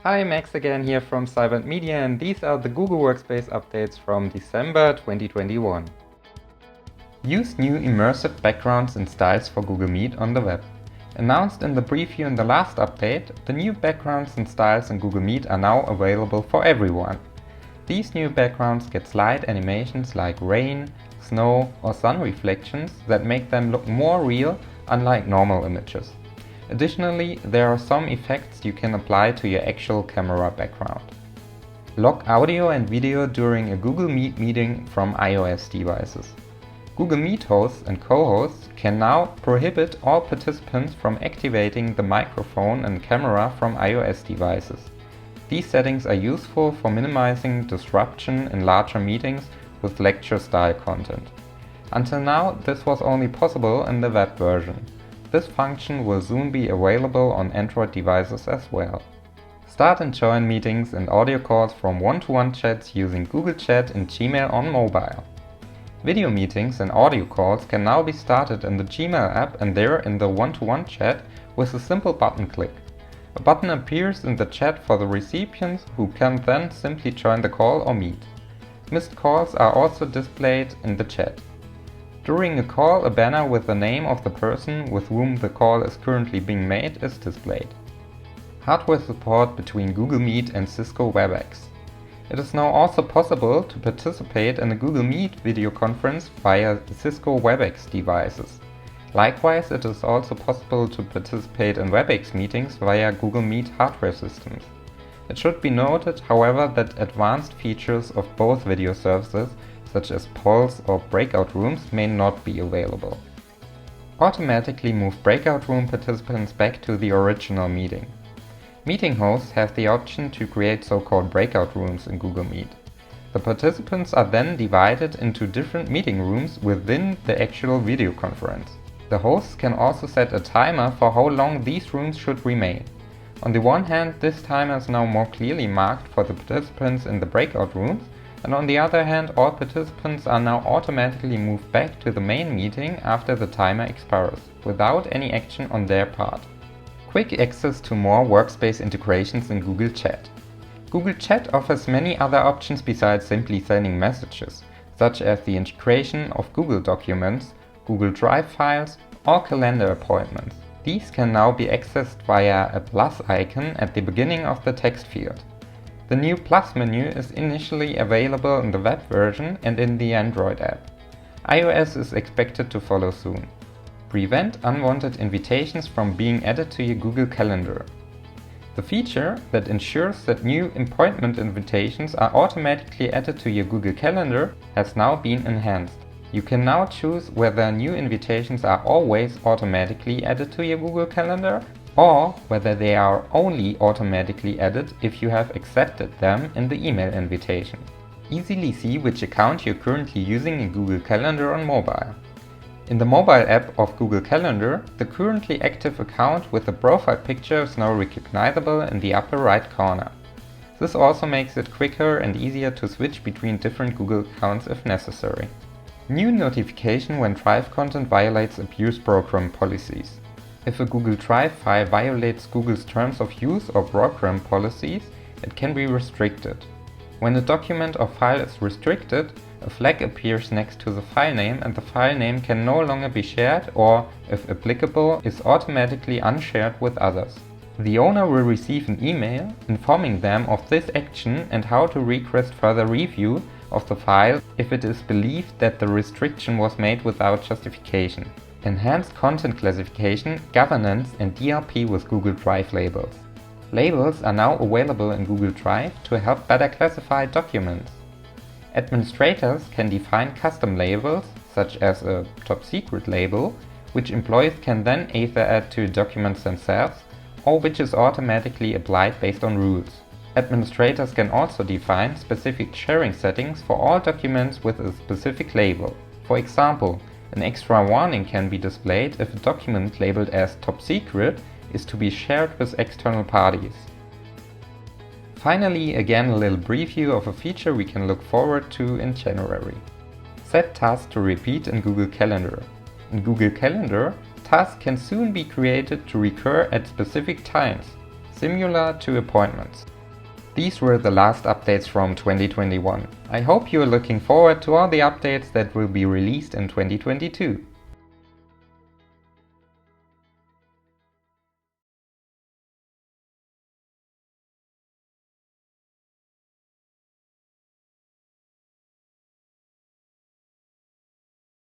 Hi, Max again here from Cyber Media, and these are the Google Workspace updates from December 2021. Use new immersive backgrounds and styles for Google Meet on the web. Announced in the preview in the last update, the new backgrounds and styles in Google Meet are now available for everyone. These new backgrounds get slide animations like rain, snow or sun reflections that make them look more real, unlike normal images. Additionally, there are some effects you can apply to your actual camera background. Lock audio and video during a Google Meet meeting from iOS devices. Google Meet hosts and co-hosts can now prohibit all participants from activating the microphone and camera from iOS devices. These settings are useful for minimizing disruption in larger meetings with lecture-style content. Until now, this was only possible in the web version. This function will soon be available on Android devices as well. Start and join meetings and audio calls from one-to-one chats using Google Chat and Gmail on mobile. Video meetings and audio calls can now be started in the Gmail app and there in the one-to-one chat with a simple button click. A button appears in the chat for the recipients who can then simply join the call or meet. Missed calls are also displayed in the chat. During a call, a banner with the name of the person with whom the call is currently being made is displayed. Hardware support between Google Meet and Cisco Webex. It is now also possible to participate in a Google Meet video conference via Cisco Webex devices. Likewise, it is also possible to participate in Webex meetings via Google Meet hardware systems. It should be noted, however, that advanced features of both video services such as polls or breakout rooms may not be available. Automatically move breakout room participants back to the original meeting. Meeting hosts have the option to create so-called breakout rooms in Google Meet. The participants are then divided into different meeting rooms within the actual video conference. The hosts can also set a timer for how long these rooms should remain. On the one hand, this timer is now more clearly marked for the participants in the breakout rooms, and on the other hand, all participants are now automatically moved back to the main meeting after the timer expires, without any action on their part. Quick access to more Workspace integrations in Google Chat. Google Chat offers many other options besides simply sending messages, such as the integration of Google Documents, Google Drive files, or calendar appointments. These can now be accessed via a plus icon at the beginning of the text field. The new plus menu is initially available in the web version and in the Android app. iOS is expected to follow soon. Prevent unwanted invitations from being added to your Google Calendar. The feature that ensures that new appointment invitations are automatically added to your Google Calendar has now been enhanced. You can now choose whether new invitations are always automatically added to your Google Calendar or whether they are only automatically added if you have accepted them in the email invitation. Easily see which account you're currently using in Google Calendar on mobile. In the mobile app of Google Calendar, the currently active account with the profile picture is now recognizable in the upper right corner. This also makes it quicker and easier to switch between different Google accounts if necessary. New notification when Drive content violates abuse program policies. If a Google Drive file violates Google's terms of use or program policies, it can be restricted. When a document or file is restricted, a flag appears next to the file name and the file name can no longer be shared or, if applicable, is automatically unshared with others. The owner will receive an email informing them of this action and how to request further review of the file if it is believed that the restriction was made without justification. Enhanced content classification, governance and DRP with Google Drive labels. Labels are now available in Google Drive to help better classify documents. Administrators can define custom labels, such as a top secret label, which employees can then either add to documents themselves or which is automatically applied based on rules. Administrators can also define specific sharing settings for all documents with a specific label. For example, an extra warning can be displayed if a document labeled as top secret is to be shared with external parties. Finally, again a little preview of a feature we can look forward to in January. Set tasks to repeat in Google Calendar. In Google Calendar, tasks can soon be created to recur at specific times. similar to appointments. These were the last updates from 2021. I hope you are looking forward to all the updates that will be released in 2022.